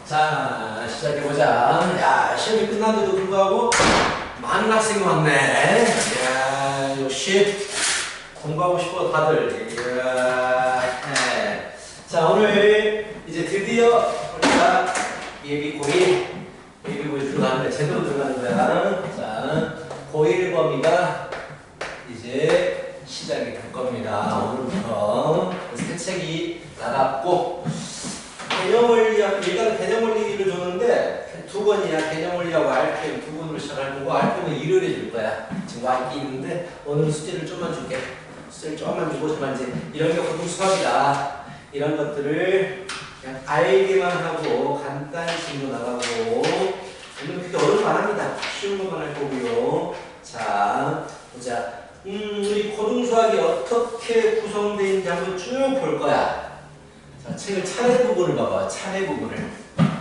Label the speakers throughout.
Speaker 1: 자, 시작해보자. 야, 시험이 끝났는데도 불구하고 많은 학생이 왔네. 야, 역시 공부하고 싶어 다들. 이야, 네. 자, 오늘 이제 드디어 우리가 예비 고1 들어가는데 제대로 들어가는 거야. 자, 고1 범위가 이제 시작이 될 겁니다. 오늘부터 새 책이 나갔고, 일단 개념원리를 줬는데 두 번이야. 개념원리하고 RPM 두 번으로 시작할 거고, RPM은 일요일에 줄 거야. 지금 와 있긴 있는데 오늘은 숙제를 좀만 줄게. 숙제를 조금만 주고, 정말 이제 이런 게 보통 수학이다. 이런 것들을 그냥 알기만 하고 간단히 질문 나가고, 오늘 그렇게 어려운 거 안 합니다. 쉬운 것만 할 거고요. 자, 보자. 우리 고등수학이 어떻게 구성되어 있는지 한번 쭉 볼 거야. 자, 책을 차례 부분을 봐봐. 차례 부분을.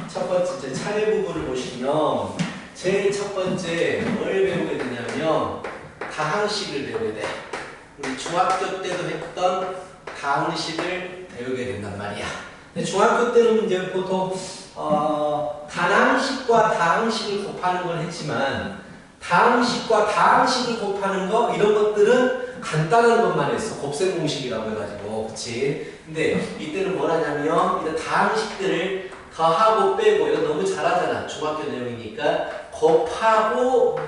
Speaker 1: 첫 번째 차례 부분을 보시면 제일 첫 번째 뭘 배우게 되냐면 다항식을 배우게 돼. 우리 중학교 때도 했던 다항식을 배우게 된단 말이야. 근데 중학교 때는 이제 보통 단항식과 다항식을 곱하는 걸 했지만, 다항식과 다항식을 곱하는 거 이런 것들은 간단한 것만 했어. 곱셈 공식이라고 해가지고, 그치? 근데 이때는 뭘 하냐면 이런 다항식들을 더하고 빼고, 이거 너무 잘하잖아. 중학교 내용이니까 곱하고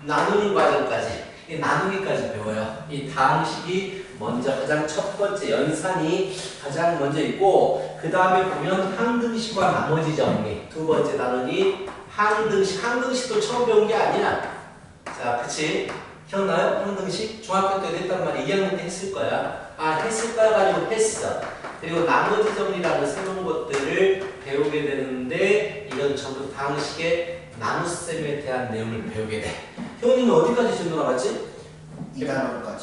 Speaker 1: 나누는 과정까지, 이 나누기까지 배워요. 이 다항식이 먼저 가장 첫 번째 연산이 가장 먼저 있고, 그 다음에 보면 항등식과 나머지 정리, 두 번째 단원이 항등식. 항등식도 처음 배운 게 아니야. 자, 그치? 기억나요? 항등식? 중학교 때도 했단 말이야. 2학년 때 했을 거야. 아, 했을까요? 가지고 했어. 그리고 나머지 정리라는 새로운 것들을 배우게 되는데, 이건 전부 다항식의 나눗셈에 대한 내용을 배우게 돼. 효은이는 어디까지 지금 나갔지?
Speaker 2: 2단원까지.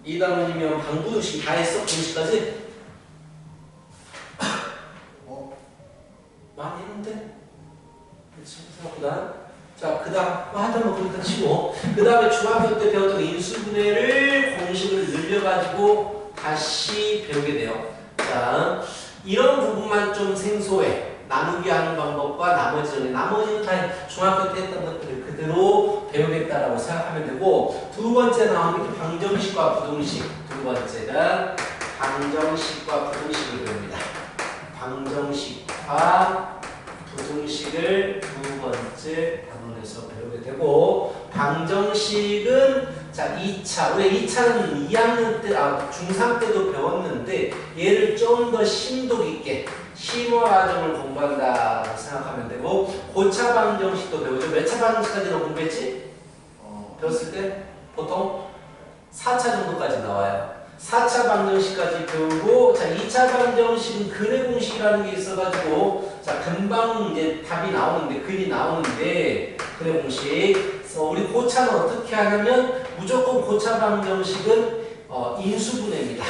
Speaker 1: 2단원이면 방부등식 다 했어? 등식까지? 많이 했는데? 그치, 생각보다. 자, 그 다음, 하여튼 뭐 그렇다 치고, 그 다음에 중학교 때 배웠던 인수분해를 공식을 늘려가지고 다시 배우게 돼요. 자, 이런 부분만 좀 생소해. 나누기 하는 방법과 나머지는 다 중학교 때 했던 것들을 그대로 배우겠다라고 생각하면 되고, 두 번째 나오는 게 방정식과 부등식. 두 번째가 방정식과 부등식을 배웁니다. 방정식과 부등식을 두 번째 단원에서 배우게 되고, 방정식은 자 2차, 왜 2차는 2학년 때, 중3 때도 배웠는데 얘를 좀 더 심도 깊게 심화 과정을 공부한다고 생각하면 되고, 고차 방정식도 배우죠. 몇 차 방정식까지 너 공부했지? 배웠을 때 보통 4차 정도까지 나와요. 4차 방정식까지 배우고, 자 2차 방정식은 근해 공식이라는 게 있어가지고, 자 금방 이제 답이 나오는데, 근이 나오는데, 근해 공식. 그래서 우리 고차는 어떻게 하냐면 무조건 고차 방정식은 인수분해입니다.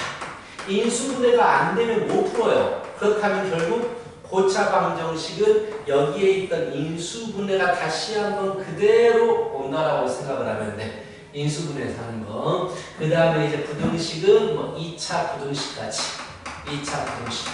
Speaker 1: 인수분해가 안 되면 못 풀어요. 그렇다면 결국 고차 방정식은 여기에 있던 인수분해가 다시 한번 그대로 온다라고 생각을 하면 돼. 인수분해에서 하는 거. 그 다음에 이제 부등식은 뭐 2차 부등식까지. 2차 부등식.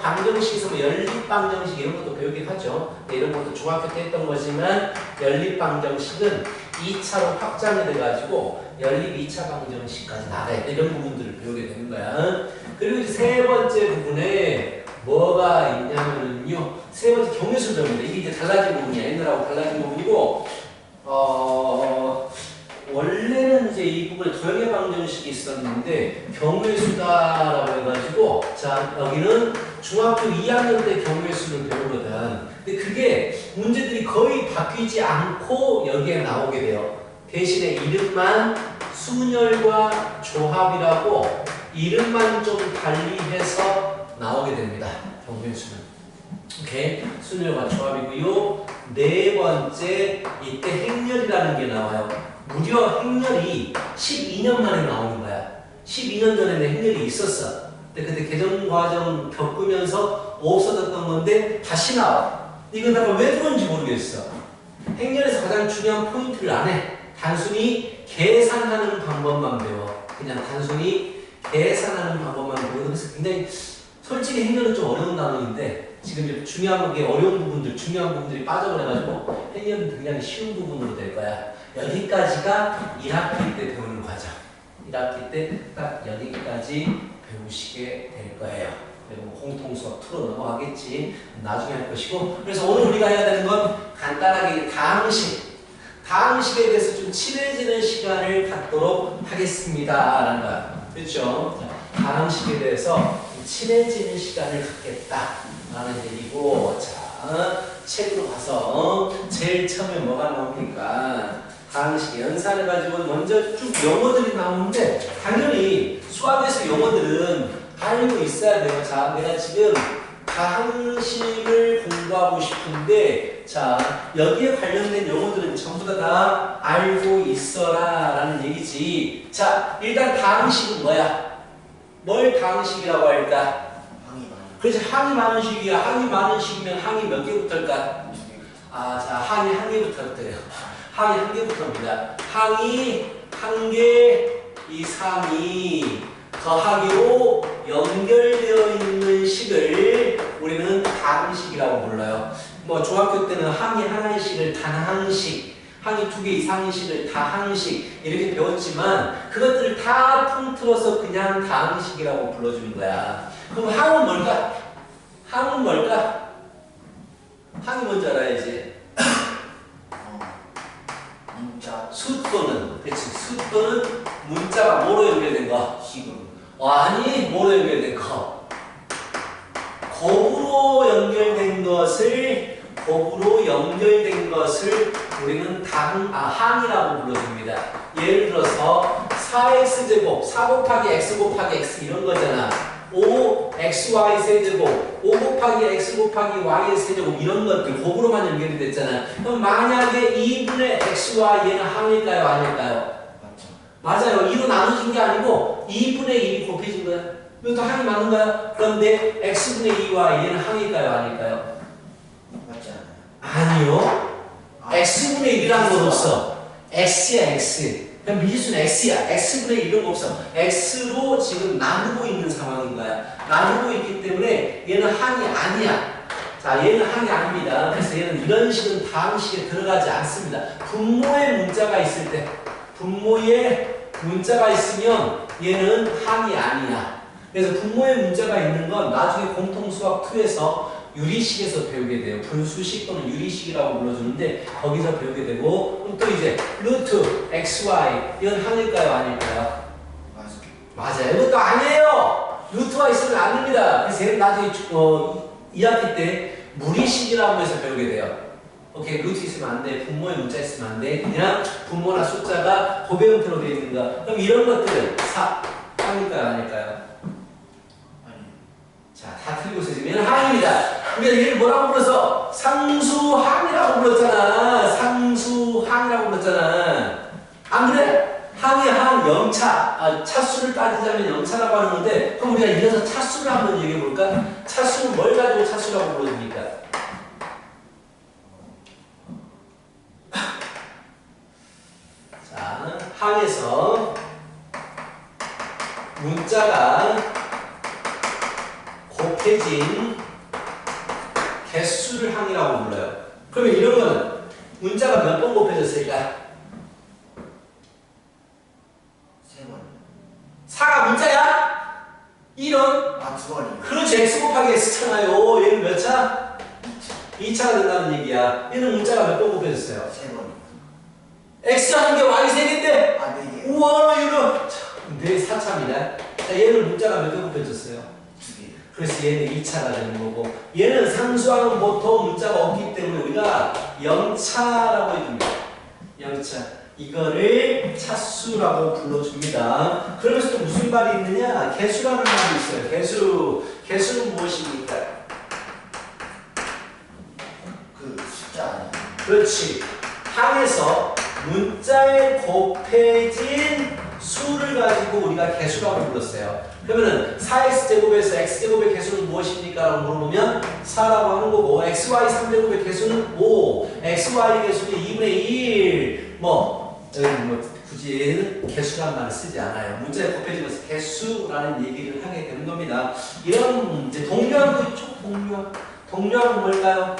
Speaker 1: 방정식에서 뭐 연립방정식 이런 것도 배우긴 하죠. 이런 것도 중학교 때 했던 거지만, 연립방정식은 2차로 확장이 돼가지고 연립 2차 방정식까지 나가야 돼. 이런 부분들을 배우게 되는 거야. 그리고 이제 세 번째 부분에 뭐가 있냐면요, 세 번째 경우수점입니다. 이게 이제 달라진 부분이야. 옛날하고 달라진 부분이고, 원래는 이제 이 부분에 도형의 방정식이 있었는데 경우의 수다라고 해가지고, 자 여기는 중학교 2학년 때 경우의 수를 배우거든. 근데 그게 문제들이 거의 바뀌지 않고 여기에 나오게 돼요. 대신에 이름만 순열과 조합이라고 이름만 좀 달리해서 나오게 됩니다. 경우의 수는. 오케이, 순열과 조합이고요. 네 번째, 이때 행렬이라는 게 나와요. 무려 행렬이 12년 만에 나오는 거야. 12년 전에는 행렬이 있었어. 근데 그때 개정과정 겪으면서 없어졌던 건데 다시 나와. 이건 내가 왜 그런지 모르겠어. 행렬에서 가장 중요한 포인트를 안 해. 단순히 계산하는 방법만 배워. 그냥 단순히 계산하는 방법만 배워. 그래서 굉장히 솔직히 행렬은 좀 어려운 단원인데 지금 이제 중요한 게 어려운 부분들, 중요한 부분들이 빠져버려가지고 행렬은 굉장히 쉬운 부분으로 될 거야. 여기까지가 1학기 때 배우는 과정. 1학기 때 딱 여기까지 배우시게 될 거예요. 그리고 공통 수업 2로 넘어가겠지. 나중에 할 것이고. 그래서 오늘 우리가 해야 되는 건 간단하게 다항식에 대해서 좀 친해지는 시간을 갖도록 하겠습니다. 라는 거야. 그렇죠? 다항식에 대해서 친해지는 시간을 갖겠다. 라는 얘기고. 자, 책으로 가서 제일 처음에 뭐가 나옵니까? 다항식 연산을 가지고 먼저 쭉 영어들이 나오는데 당연히 수학에서 영어들은 알고 있어야 돼요. 자, 내가 지금 다항식을 공부하고 싶은데 자, 여기에 관련된 용어들은 전부 다 알고 있어라 라는 얘기지. 자, 일단 다항식은 뭐야? 뭘 다항식이라고 할까? 그렇지, 항이 많은 식이야. 항이 많은 식이면 항이 몇 개부터일까? 아, 자, 항이 한 개부터부터예요. 항이 한 개부터입니다. 항이 한 개 이상이 더하기로 연결되어 있는 식을 우리는 다항식이라고 불러요. 뭐 중학교 때는 항이 하나의 식을 단항식, 항이 2개 이상의 식을 다항식 이렇게 배웠지만 그것들을 다 통틀어서 그냥 다항식이라고 불러주는 거야. 그럼 항은 뭘까? 항은 뭘까? 항이 뭔지 알아야지.
Speaker 2: 문자.
Speaker 1: 수 또는, 그렇지, 수 또는 문자가 뭐로 연결된 거?
Speaker 2: 식으로.
Speaker 1: 아니, 뭐로 연결된 거? 곱으로 연결된 것을 우리는 항이라고 불러줍니다. 예를 들어서 4x제곱, 4 곱하기 x 곱하기 x 이런 거잖아. 5xy 세제곱, 5 곱하기 x 곱하기 y의 세제곱 이런 것들 곱으로만 연결이 됐잖아. 그럼 만약에 2분의 xy 얘는 항일까요? 아닐까요?
Speaker 2: 맞죠.
Speaker 1: 맞아요. 2로 나눠진 게 아니고 2분의 1이 곱해진 거야. 이것도 항이 맞는 거야. 그런데 x분의 2y 얘는 항일까요? 아닐까요?
Speaker 2: 맞지 않아요.
Speaker 1: 아니요. x분의 1이라는 건 없어. x야 x. 그냥 미지수는 x야. x분의 1은 없어. x로 지금 나누고 있는 상황인 거야. 나누고 있기 때문에 얘는 항이 아니야. 자, 얘는 항이 아닙니다. 그래서 얘는 이런 식은 다항식에 들어가지 않습니다. 분모의 문자가 있을 때, 분모의 문자가 있으면 얘는 항이 아니야. 그래서 분모의 문자가 있는 건 나중에 공통수학 2에서 유리식에서 배우게 돼요. 분수식 또는 유리식이라고 불러주는데 거기서 배우게 되고 그럼 또 이제 루트 xy 이건 항일까요? 아닐까요? 맞아요. 이것도 아니에요. 루트가 있으면 안 됩니다. 그래서 얘는 나중에 2학기 때 무리식이라고 해서 배우게 돼요. 오케이, 루트 있으면 안 돼. 분모의 문자 있으면 안 돼. 그냥 분모나 숫자가 곱의 형태로 되어 있는 거. 그럼 이런 것들은 항일까요? 아닐까요? 자, 다 틀리고 있어요. 얘는 항입니다. 우리가 얘를 뭐라고 불러서? 상수항이라고 불렀잖아. 상수항이라고 불렀잖아. 안 그래? 항이 항, 영차. 차수를 따지자면 영차라고 하는 건데, 그럼 우리가 이래서 차수를 한번 얘기해 볼까? 차수는 뭘 가지고 차수라고 불러줍니까? 자, 항에서 문자가 곱해진 개수를 항이라고 불러요. 그러면 이런 거는 문자가 몇 번 곱해졌을까?
Speaker 2: 3번.
Speaker 1: 4가 문자야? 1은?
Speaker 2: 2번이요.
Speaker 1: 그렇지, x 곱하기 x잖아요. 얘는 몇 차? 2차가 된다는 얘기야. 얘는 문자가 몇 번 곱해졌어요?
Speaker 2: 3번이요.
Speaker 1: x 하는 게 y 3개인데?
Speaker 2: 4개요.
Speaker 1: 우와, 얘는 4차입니다. 자, 얘는 문자가 몇 번 곱해졌어요?
Speaker 2: 2개.
Speaker 1: 그래서 얘는 2차가 되는 거고 얘는 상수항은 보통 문자가 없기 때문에 우리가 0차라고 해줍니다. 0차. 이거를 차수라고 불러줍니다. 그러면서 또 무슨 말이 있느냐? 개수라는 말이 있어요. 개수. 개수는 무엇입니까?
Speaker 2: 그 숫자 아니에요.
Speaker 1: 그렇지. 항에서 문자에 곱해진 수를 가지고 우리가 개수라고 불렀어요. 그러면은 4x제곱에서 x제곱의 개수는 무엇입니까? 라고 물어보면 4라고 하는 거고 xy 3제곱의 개수는 5, xy 개수는 2분의 1 여기 굳이 얘는 개수라는 말을 쓰지 않아요. 문자에 곱해지면서 개수라는 얘기를 하게 되는 겁니다. 이런 이제 동류항도 있죠. 동류항은 뭘까요?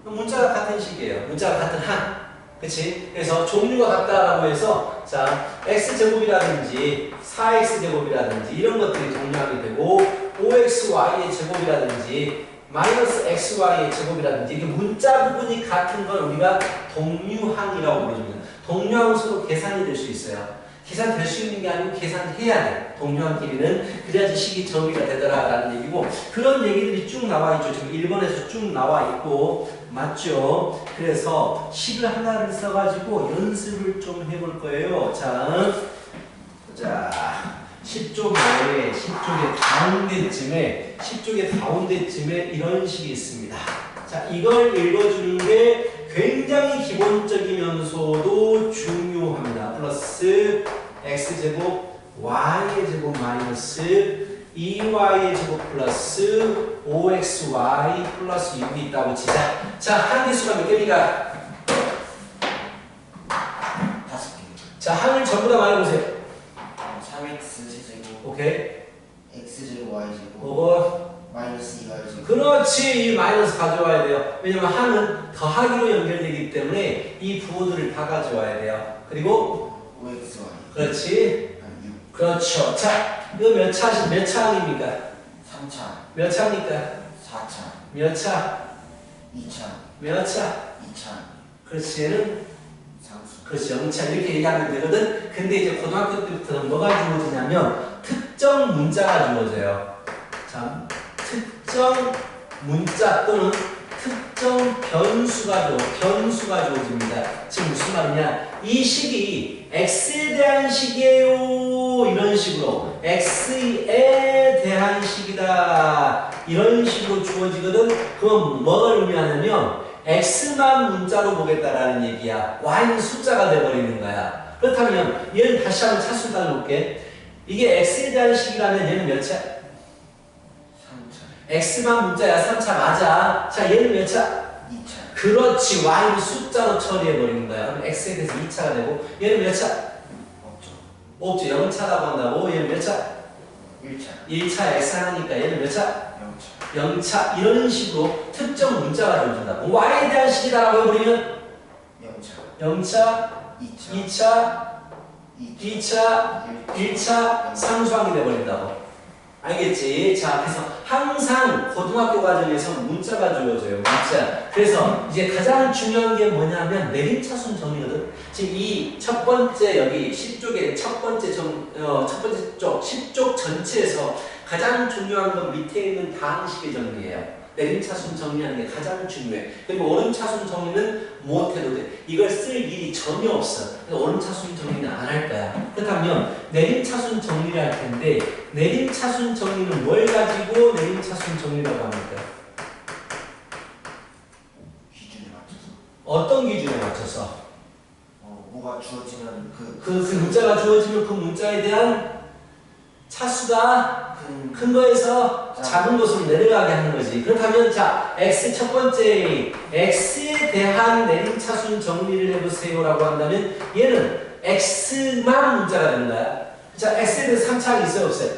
Speaker 1: 문자가 같은 식이에요. 문자가 같은 한. 그치? 그래서 종류가 같다라고 해서 자 x제곱이라든지 4x제곱이라든지 이런 것들이 동류항이 되고 5xy의 제곱이라든지 마이너스 xy의 제곱이라든지 이렇게 문자 부분이 같은 걸 우리가 동류항이라고 부릅니다. 동류항은 서로 계산이 될 수 있어요. 계산될 수 있는 게 아니고 계산해야 돼. 동류항끼리는. 그래야지 식이 정리가 되더라라는 얘기고 그런 얘기들이 쭉 나와 있죠. 지금 1번에서 쭉 나와 있고 맞죠? 그래서 식을 하나를 써가지고 연습을 좀 해볼 거예요. 자 10쪽 말에 10쪽의 가운데쯤에 이런 식이 있습니다. 자, 이걸 읽어주는 게 굉장히 기본적이면서도 중요합니다. 플러스 x제곱 y의 제곱 마이너스 2y의 제곱 플러스 5xy 플러스 6이 있다고 치자. 자, 한개수가 몇 개입니까?
Speaker 2: 5개.
Speaker 1: 자, 항을 전부 다 말해보세요.
Speaker 2: 3x 제곱
Speaker 1: 오케이.
Speaker 2: x제곱 y제곱
Speaker 1: 그거
Speaker 2: 마이너스 2y제곱.
Speaker 1: 그렇지. 이 마이너스 가져와야 돼요. 왜냐면 항은 더하기로 연결되기 때문에 이 부호들을 다 가져와야 돼요. 그리고
Speaker 2: 5xy.
Speaker 1: 그렇지.
Speaker 2: 6.
Speaker 1: 그렇죠. 자, 이거 몇 차항입니까?
Speaker 2: 3차.
Speaker 1: 몇 차입니까?
Speaker 2: 4차.
Speaker 1: 몇 차?
Speaker 2: 2차.
Speaker 1: 몇 차?
Speaker 2: 2차.
Speaker 1: 그렇지. 얘는
Speaker 2: 상수.
Speaker 1: 그렇지. 0차 이렇게 얘기하면 되거든. 근데 이제 고등학교 때부터는 뭐가 주어지냐면 특정 문자가 주어져요. 자, 특정 문자 또는 특정 변수가 주어집니다. 지금 무슨 말이냐? 이 식이 x에 대한 식이에요. 이런 식으로 x에 대한 식이다. 이런 식으로 주어지거든. 그건 뭘 의미하냐면 x만 문자로 보겠다라는 얘기야. y는 숫자가 돼버리는 거야. 그렇다면 얘는 다시 한번 차수 달려볼게. 이게 x에 대한 식이라면 얘는 몇 차?
Speaker 2: 3차.
Speaker 1: x만 문자야. 3차 맞아. 자, 얘는 몇 차?
Speaker 2: 2차.
Speaker 1: 그렇지. y는 숫자로 처리해버리는 거야. 그럼 x에 대해서 2차가 되고 얘는 몇 차?
Speaker 2: 없죠.
Speaker 1: 없지. 0차라고 한다고. 얘는 몇 차?
Speaker 2: 1차.
Speaker 1: 1차 x 하니까 얘는 몇 차?
Speaker 2: 0차.
Speaker 1: 0차. 이런 식으로 특정 문자가 주어진다. y에 대한 식이다라고 해버리면
Speaker 2: 0차.
Speaker 1: 0차,
Speaker 2: 2차.
Speaker 1: 2차, 2차, 1차 상수항이 돼버린다고. 알겠지? 자, 그래서 항상 고등학교 과정에서 문자가 주어져요. 문자. 그래서 이제 가장 중요한 게 뭐냐면 내림차순 정리거든. 지금 이 첫 번째 여기 10쪽의 첫 번째 쪽 10쪽 전체에서 가장 중요한 건 밑에 있는 다항식의 정리예요. 내림차순 정리하는 게 가장 중요해. 그리고 오름차순 정리는 못해도 돼. 이걸 쓸 일이 전혀 없어. 그래서 오름차순 정리는 안 할 거야. 그렇다면 내림차순 정리를 할 텐데 내림차순 정리는 뭘 가지고 내림차순 정리라고 합니까?
Speaker 2: 기준에 맞춰서.
Speaker 1: 어떤 기준에 맞춰서?
Speaker 2: 뭐가 주어지면
Speaker 1: 그 문자가 주어지면 그 문자에 대한 차수가 큰 거에서 작은 것으로 내려가게 하는 거지. 그렇다면 자, x 첫 번째 x에 대한 내림차순 정리를 해보세요라고 한다면 얘는 x만 문자가 되는 거야. 자, x에 대해서 3차항이 있어요 없어요?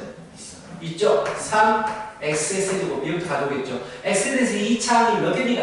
Speaker 1: 있죠. 3 x의 세제곱 이것도 가져오겠죠. x에 대해서 2차항이 몇 개입니까?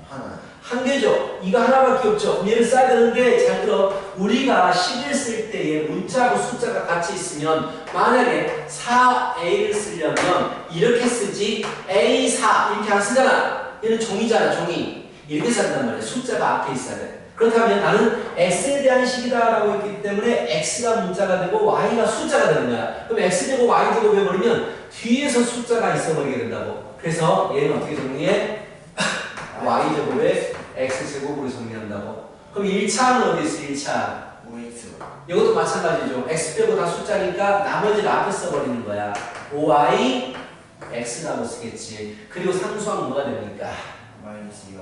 Speaker 2: 하나.
Speaker 1: 한 개죠. 이거 하나밖에 없죠. 그럼 얘를 써야 되는데 잘 들어. 우리가 식을 쓸 때에 문자하고 숫자가 같이 있으면 만약에 4a를 쓰려면 이렇게 쓰지 a4 이렇게 안 쓰잖아. 얘는 종이잖아. 종이. 이렇게 쓴단 말이야. 숫자가 앞에 있어야 돼. 그렇다면 나는 x에 대한 식이다라고 했기 때문에 x가 문자가 되고 y가 숫자가 되는 거야. 그럼 x제곱 y제곱 해버리면 뒤에서 숫자가 있어버리게 된다고. 그래서 얘는 어떻게 정리해? y제곱에 x제곱으로 정리한다고. 그럼 1차는 어디 있어? 1차
Speaker 2: 5x.
Speaker 1: 이것도 마찬가지죠. x 빼고 다 숫자니까 나머지를 앞에 써버리는 거야. 5y x라고 쓰겠지. 그리고 상수항 뭐가 됩니까?
Speaker 2: 마이너스 2y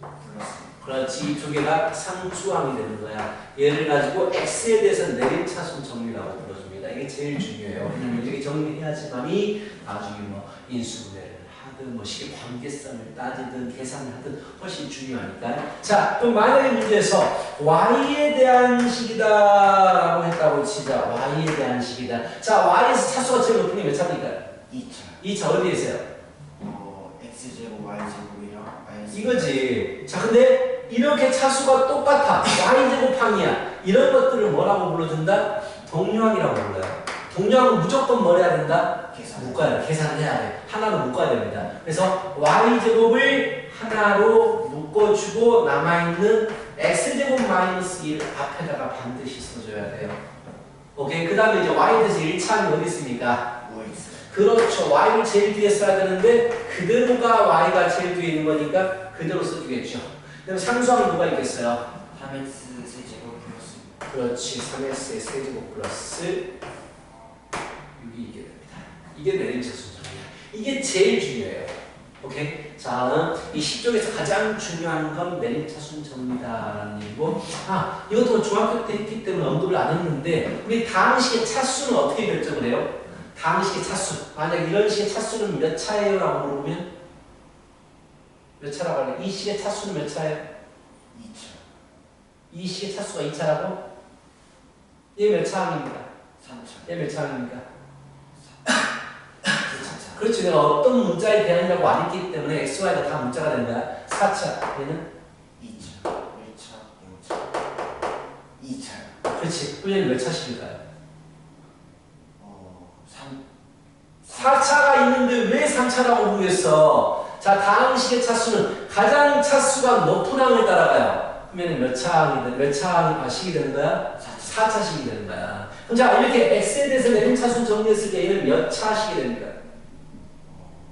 Speaker 2: 플러스.
Speaker 1: 그렇지. 이 두 개가 상수항이 되는 거야. 얘를 가지고 x에 대해서 내림차순 정리라고 불러줍니다. 이게 제일 중요해요. 왜냐면 이렇게 정리해야지만이 나중에 뭐 인수분해를 하든 뭐 식의 관계성을 따지든 계산을 하든 훨씬 중요하니까. 자, 그럼 만약에 문제에서 y에 대한 식이다라고 했다고 치자. y에 대한 식이다. 자, y에서 차수가 제일 높은 게 몇 차입니까?
Speaker 2: 2차.
Speaker 1: 2차 어디에 있어요?
Speaker 2: x제곱 y제곱이랑 마이너스
Speaker 1: 이거지. 자, 근데 이렇게 차수가 똑같아. y제곱항이야. 이런 것들을 뭐라고 불러준다? 동류항이라고 불러요. 동류항은 무조건 뭘 해야 된다?
Speaker 2: 계산.
Speaker 1: 묶어야 돼. 계산을 해야 돼. 하나로 묶어야 됩니다. 그래서 y제곱을 하나로 묶어주고 남아있는 x제곱 마이너스 1 앞에다가 반드시 써줘야 돼요. 오케이. 그 다음에 이제 y에 대해서 1차는 어디 있습니까?
Speaker 2: OX.
Speaker 1: 그렇죠. y를 제일 뒤에 써야 되는데 그대로가 y가 제일 뒤에 있는 거니까 그대로 써주겠죠. 그럼 상수항 누가 있겠어요?
Speaker 2: 3x 세제곱 플러스
Speaker 1: 그렇지. 3x의 세제곱 플러스 6이 이게 됩니다. 이게 내림차순정이야. 이게 제일 중요해요. 오케이? 자, 이 10쪽에서 가장 중요한 건 내림차순정이다라는 얘기고, 아, 이것도 중학교 때 했기 때문에 언급을 안 했는데 우리 다항식의 차수는 어떻게 결정을 해요? 다항식의 차수. 만약 이런 식의 차수는 몇 차예요? 라고 물어보면 몇 차라고 할래? 이 식의 차수는 몇 차예요?
Speaker 2: 2차.
Speaker 1: 이 식의 차수가 2차라고? 얘 몇 차항입니까?
Speaker 2: 3차.
Speaker 1: 얘 몇 차항입니까?
Speaker 2: 4차.
Speaker 1: 그렇지. 내가 어떤 문자에 대한이라고 안 했기 때문에 x, y가 다 문자가 되는 거야. 4차. 얘는?
Speaker 2: 2차. 1차. 0차. 2차.
Speaker 1: 그렇지. 훈련이 몇 차씩일까요?
Speaker 2: 3.
Speaker 1: 4차가 있는데 왜 3차라고 부르겠어? 자, 다항식의 차수는 가장 차수가 높은 항을 따라가요. 그러면 몇 차항이, 몇 차식이 되는 거야? 4차식이 되는 거야. 그럼 자, 이렇게 x에 대해서 내림 차수 정리했을 때 얘는 몇 차식이 됩니까?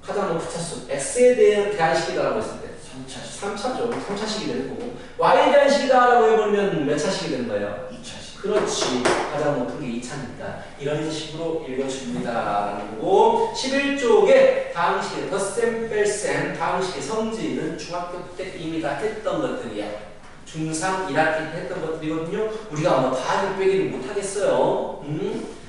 Speaker 1: 가장 높은 차수. x에 대한 식이다라고 했을 때.
Speaker 2: 3차식.
Speaker 1: 3차죠. 3차식이 되는 거고. y에 대한 식이다라고 해버리면 몇 차식이 되는 거예요?
Speaker 2: 2차식.
Speaker 1: 그렇지. 가장 높은 게 2차입니다. 이런 식으로 읽어줍니다. 그리고 11쪽에 다항식의 덧셈, 뺄셈, 다항식의 성질은 중학교 때 이미 다 했던 것들이야. 중3 1학기 때 했던 것들이거든요. 우리가 뭐 더하기 빼기를 못하겠어요.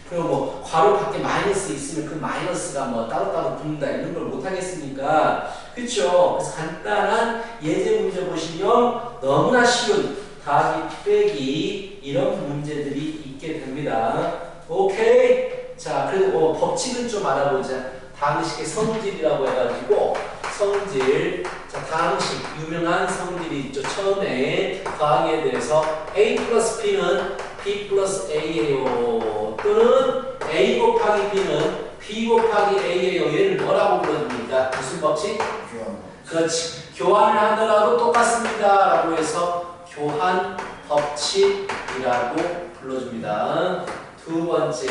Speaker 1: 그리고 뭐 괄호 밖에 마이너스 있으면 그 마이너스가 뭐 따로따로 붙는다 이런 걸 못하겠으니까. 그쵸? 그래서 간단한 예제 문제 보시면 너무나 쉬운 더하기 빼기 이런 문제들이 있게 됩니다. 오케이. 자, 그리고 법칙은 좀 알아보자. 다항식의 성질이라고 해가지고 성질. 자, 다항식 유명한 성질이 있죠. 처음에 더하기에 대해서 a 플러스 b는 b 플러스 a예요. 또는 a 곱하기 b는 b 곱하기 a예요. 얘를 뭐라고 불러줍니까? 무슨 법칙?
Speaker 2: 교환.
Speaker 1: 그렇지. 교환을 하더라도 똑같습니다. 라고 해서 교환 법칙이라고 불러줍니다. 두 번째.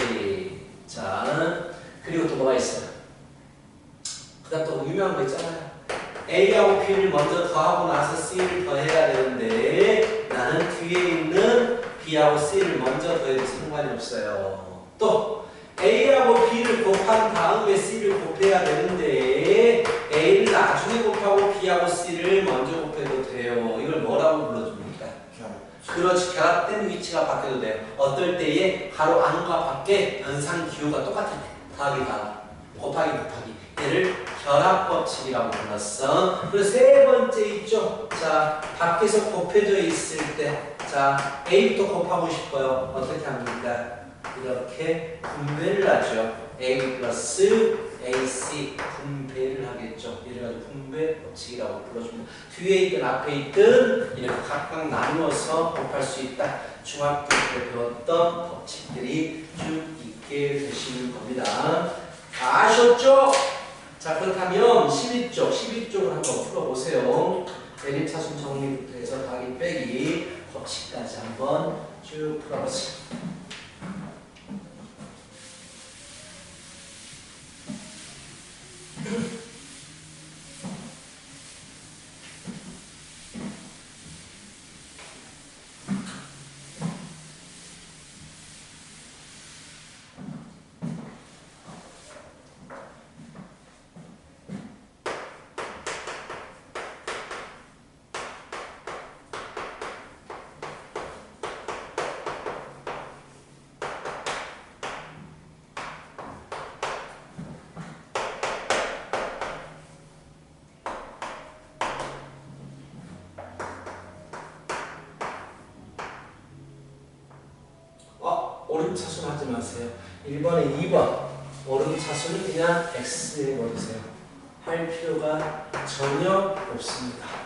Speaker 1: 자, 그리고 또 뭐가 있어요? 그 다음 또 유명한 거 있잖아요. A하고 B를 먼저 더하고 나서 C를 더해야 되는데 나는 뒤에 있는 B하고 C를 먼저 더해도 상관이 없어요. 또 A하고 B를 곱한 다음에 C를 곱해야 되는데 A를 나중에 곱하고 B하고 C를 먼저 곱해도 돼요. 이걸 뭐라고 불러줍니까? 그렇지. 결합된 위치가 바뀌어도 돼요. 어떨 때에 가로 안과 밖에 연상 기호가 똑같을 때 더하기 더하기 곱하기 곱하기 얘를 결합법칙이라고 불렀어. 그리고 세 번째 있죠. 자, 밖에서 곱해져 있을 때, 자, A부터 곱하고 싶어요. 어떻게 합니까? 이렇게 분배를 하죠. A 플러스 AC 분배를 하겠죠. 이래 가지고 분배 법칙이라고 불러줍니다. 뒤에 있든 앞에 있든 이렇게 각각 나누어서 곱할 수 있다. 중학교 때 배웠던 법칙들이 쭉 있게 되시는 겁니다. 아셨죠? 자, 그렇다면 12쪽을 한번 풀어보세요. 내림차순 정리부터 해서 더하기 빼기 법칙까지 한번 쭉 풀어보세요. 오름차순 하지 마세요. 1번에 2번 오름차순은 그냥 X에 버리세요. 할 필요가 전혀 없습니다.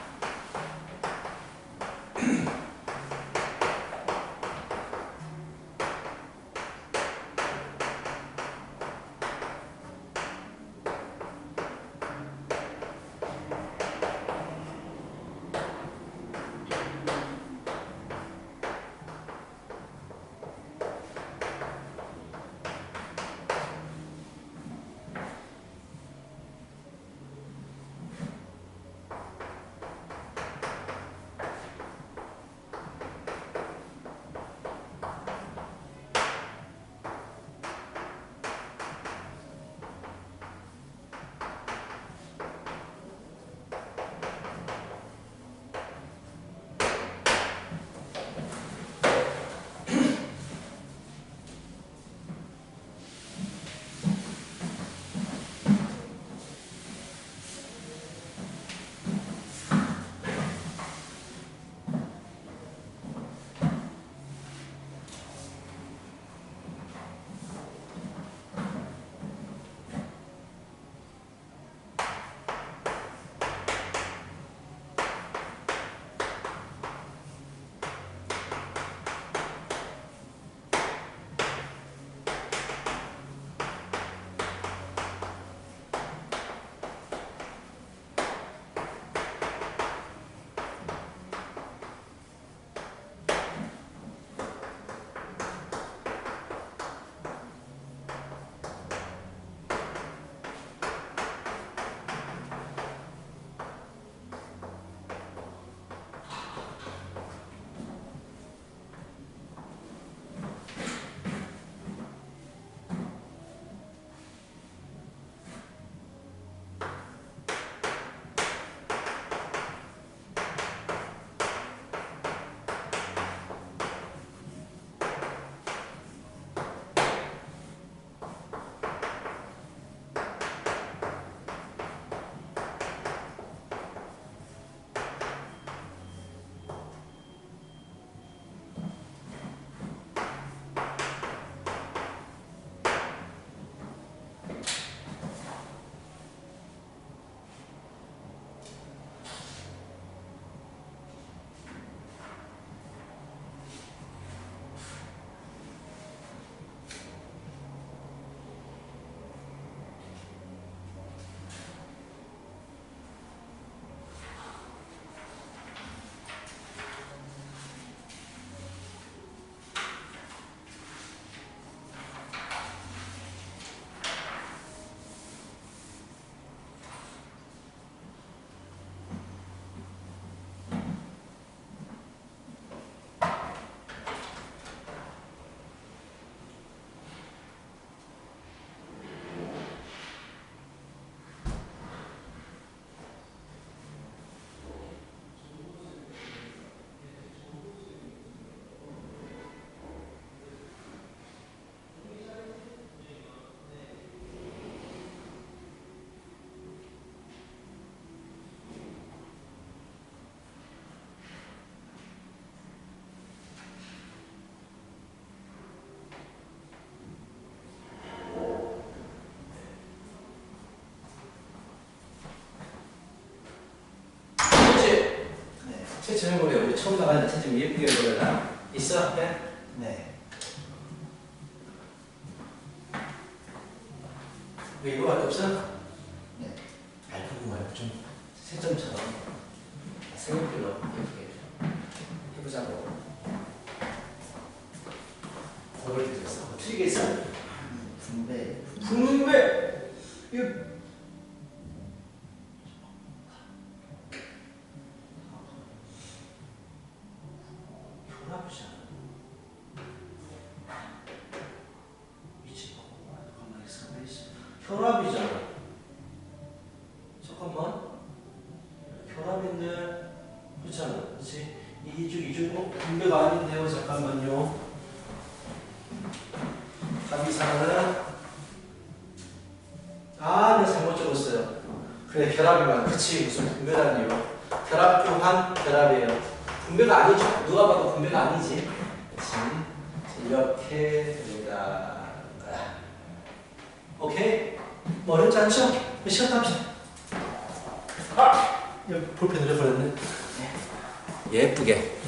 Speaker 1: 채점해 보래. 우리 처음 나가는 채점 예쁘게 그려라. 있어? 네?
Speaker 2: 네.
Speaker 1: 왜 이거밖에 없어?
Speaker 2: 네.
Speaker 1: 얇은 거 말고 좀 채점처럼 색연필로 예쁘게 해보자고. 공을 들였어. 어떻게 했어?
Speaker 2: 분배.
Speaker 1: 분배. 이거 결합이잖아. 위치 보고 가만히 있어. 결합이잖아. 잠깐만. 결합인데 그렇잖아. 그렇지? 이쪽 분배가 아닌데요. 잠깐만요. 답이 사는 내가 잘못 적었어요. 그래, 결합이만. 그치, 무슨 분배라니요. 결합 교환 결합이에요. 분배가 아니죠. 누가 봐도 분배가 아니지. 그치? 이렇게 됩니다. 오케이? 뭐 어렵지 않죠? 시간 갑시다. 아! 여기 볼펜 흘려버렸네. 예쁘게.